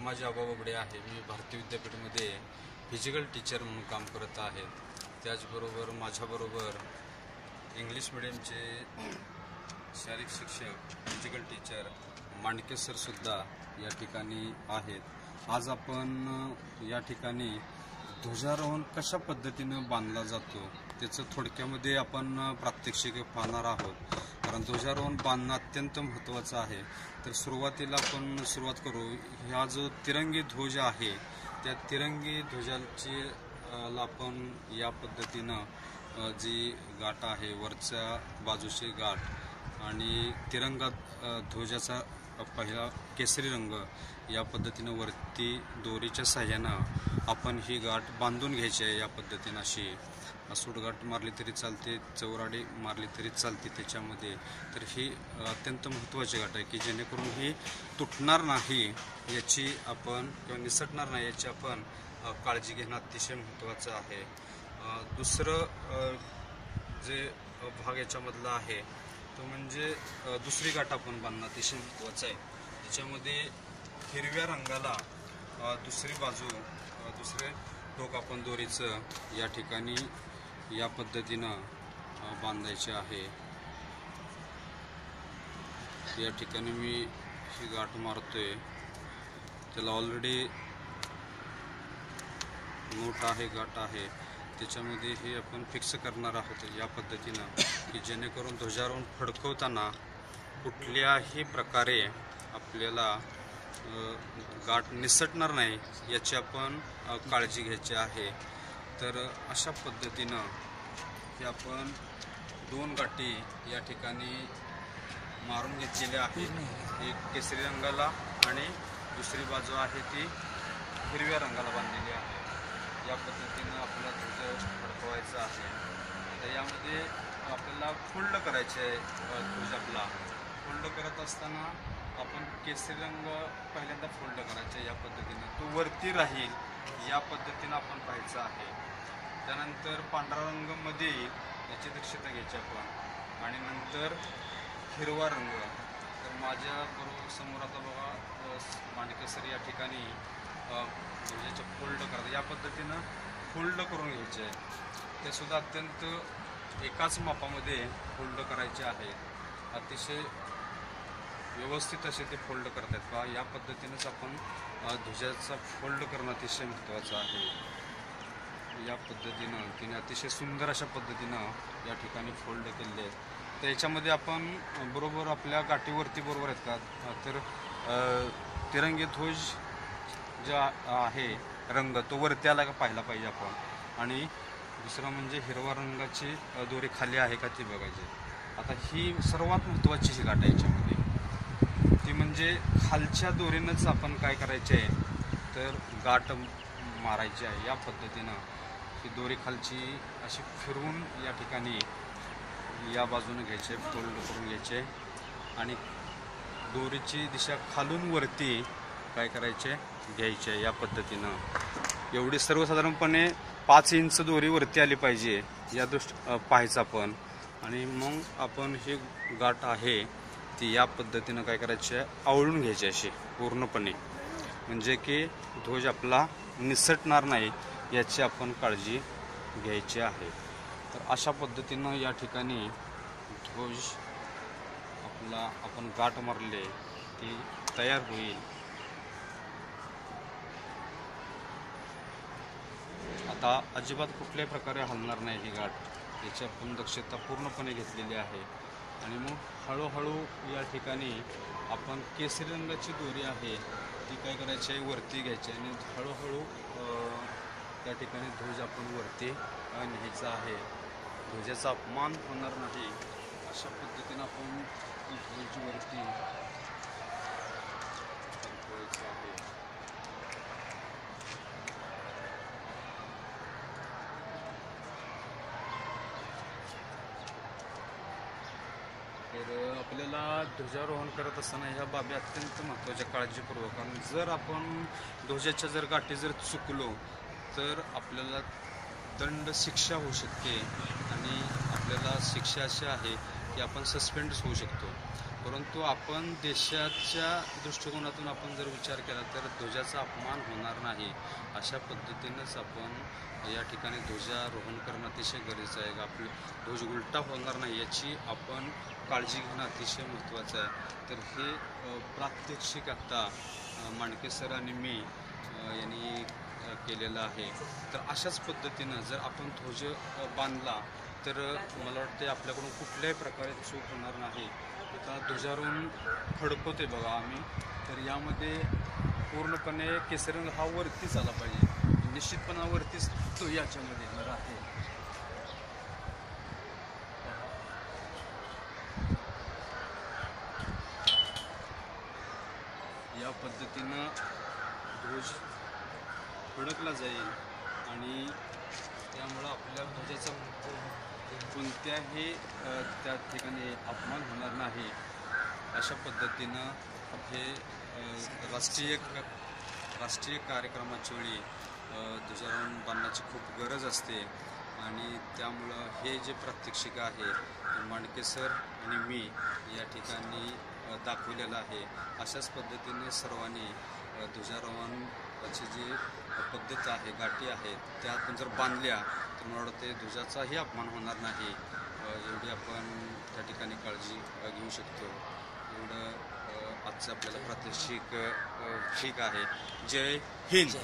माझे आबा बबडे आहे. मी भारतीय विद्यापीठामध्ये फिजिकल टीचर म्हणून काम करत आहे. त्याचबरोबर माझ्याबरोबर इंग्लिश मिडियमचे शारीरिक शिक्षक फिजिकल टीचर मांडके सरसुद्धा या ठिकाणी आहेत. आज आपण या ठिकाणी ध्वजारोहण कशा पद्धतीनं बांधला जातो त्याचं थोडक्यामध्ये आपण प्रात्यक्षिक पाहणार आहोत. कारण ध्वजारोहण बांधणं अत्यंत महत्त्वाचं आहे. तर सुरुवातीला आपण सुरुवात करू. हा जो तिरंगी ध्वज आहे त्या तिरंगी ध्वजाची आपण या पद्धतीनं जी गाठ आहे वरच्या बाजूची गाठ आणि तिरंगा ध्वजाचा पहिला केसरी रंग या पद्धतीनं वरती दोरीच्या साह्यानं आपण ही गाठ बांधून घ्यायची आहे. या पद्धतीनं अशी सूटगाठ मारली तरी चालते, चौराडी मारली तरी चालते त्याच्यामध्ये. तर ही अत्यंत महत्त्वाची गाठ आहे की जेणेकरून ही तुटणार नाही याची आपण किंवा निसटणार नाही याची आपण काळजी घेणं अतिशय महत्त्वाचं आहे. दुसरं जे भाग याच्यामधला आहे तो म्हणजे दुसरी गाठ आपण बांधणं अतिशय महत्त्वाचं आहे. त्याच्यामध्ये हिरव्या रंगाला दुसरी बाजू दुसरे टोक आपण दोरीचं या ठिकाणी या पद्धतीनं बांधायचे आहे. या ठिकाणी मी ही गाठ मारतोय. त्याला ऑलरेडी नोट आहे, गाठ आहे, त्याच्यामध्ये हे आपण फिक्स करणार आहोत या पद्धतीनं की जेणेकरून ध्वजारोहण फडकवताना कुठल्याही प्रकारे आपल्याला गाठ निसटणार नाही याची आपण काळजी घ्यायची आहे. तर अशा पद्धतीनं हे आपण दोन गाठी या ठिकाणी मारून घेतलेल्या आहेत. एक केसरी रंगाला आणि दुसरी बाजू आहे ती हिरव्या रंगाला बांधलेली आहे. या पद्धतीनं आपला ध्वज फडकवायचा आहे. तर यामध्ये आपल्याला फोल्ड करायचे आहे. ध्वज आपला फोल्ड करत असताना आपण केसरी रंग पहिल्यांदा फोल्ड करायचा या पद्धतीनं तो वरती राहील या पद्धतीनं आपण पाहायचं आहे. त्यानंतर पांढरा रंग मध्ये याची दक्षता घ्यायची आपण आणि नंतर हिरवा रंग. तर माझ्या बरोबर समोर आता बघा मांडके सर या ठिकाणी ध्वजाचे फोल्ड करतात. या पद्धतीनं फोल्ड करून घ्यायचे आहे. ते सुद्धा अत्यंत एकाच मापामध्ये फोल्ड करायचे आहे. अतिशय व्यवस्थित असे ते फोल्ड करतात पहा. या पद्धतीनंच आपण ध्वजाचा फोल्ड करणं अतिशय महत्त्वाचं आहे. या पद्धतीनं तिने अतिशय सुंदर अशा पद्धतीनं या ठिकाणी फोल्ड केलेले आहेत. तर याच्यामध्ये आपण बरोबर आपल्या गाठीवरती बरोबर येतात. तर तिरंगी ध्वज जो आहे रंग तो वरती आला का पाहायला पाहिजे आपण. आणि दुसरं म्हणजे हिरवा रंगाची दोरी खाली आहे का ती बघायची. आता ही सर्वात महत्त्वाची ही गाठ आहे याच्यामध्ये ती म्हणजे खालच्या दोरीनंच आपण काय करायचे आहे तर गाठ मारायची आहे. या पद्धतीनं ही दोरी खालची अशी फिरवून या ठिकाणी या बाजूने घ्यायचे, फोल्ड करून घ्यायचे आणि दोरीची दिशा खालून वरती काय करायचे घ्यायचे या पद्धतीनं. एवढी सर्वसाधारणपणे 5 इंच दोरी वरती आली पाहिजे या पाहायचं आपण. आणि मग आपण ही गाठ आहे ती या पद्धतीनं काय करायची आहे आवळून घ्यायची अशी पूर्णपणे म्हणजे की ध्वज आपला निसटणार नाही याची आपण काळजी घ्यायची आहे. तर अशा पद्धतीनं या ठिकाणी ध्वज आपला आपण गाठ मारले ती तयार होईल. आता अजिबात कुठल्याही प्रकारे हलणार नाही ही गाठ याची आपण दक्षता पूर्णपणे घेतलेली आहे. आणि मग हळूहळू या ठिकाणी आपण केसरी रंगाची दोरी आहे ती काय करायची आहे वरती घ्यायची आणि हळूहळू त्या ठिकाणी ध्वज आपण वरती न्यायचा आहे. ध्वजाचा अपमान होणार नाही अशा पद्धतीनं आपण ध्वज वरती फडकवायचं आहे. तर आपल्याला ध्वजारोहण करत असताना ह्या बाबी अत्यंत महत्त्वाच्या काळजीपूर्वक. कारण जर आपण ध्वजाच्या जर गाठी जर चुकलो तर आपल्याला दंड शिक्षा होऊ शकते आणि आपल्याला शिक्षा अशी आहे की आपण सस्पेंड होऊ शकतो. परंतु आपण देशाच्या दृष्टिकोनातून आपण जर विचार केला तर ध्वजाचा अपमान होणार नाही अशा पद्धतीनंच आपण या ठिकाणी ध्वजारोहण करणं अतिशय गरजेचं आहे. आपलं ध्वज उलटा होणार नाही याची आपण काळजी घेणं अतिशय महत्त्वाचं आहे. तर हे प्रात्यक्षिक आत्ता मांडके सर आणि मी यांनी केलेलं आहे. तर अशाच पद्धतीनं जर आपण ध्वज बांधला तर मला वाटते आपल्याकडून कुठल्याही प्रकारे चूक होणार नाही. आता ध्वजारोहण फडकवते बघा आम्ही, तर यामध्ये पूर्णपणे केसरी रंग हा वरतीच आला पाहिजे, निश्चितपणा वरतीच तो याच्यामध्ये राहते. या पद्धतीनं ध्वज फडकला जाईल आणि त्यामुळं आपल्या ध्वजाचा कोणत्याही त्या ठिकाणी अपमान होणार नाही. अशा पद्धतीनं हे राष्ट्रीय कार्यक्रमाच्या वेळी ध्वजारोहण बांधण्याची खूप गरज असते आणि त्यामुळं हे जे प्रात्यक्षिक आहे मांडके सर आणि मी या ठिकाणी दाखवलेलं आहे. अशाच पद्धतीने सर्वांनी ध्वजारोहणाची जी पद्धत आहे, गाठी आहेत, त्या आपण जर बांधल्या तर मला वाटते ध्वजाचाही अपमान होणार नाही. एवढी आपण त्या ठिकाणी काळजी घेऊ शकतो. एवढं आजचं आपल्याला प्रात्यक्षिक ठीक आहे. जय हिंद.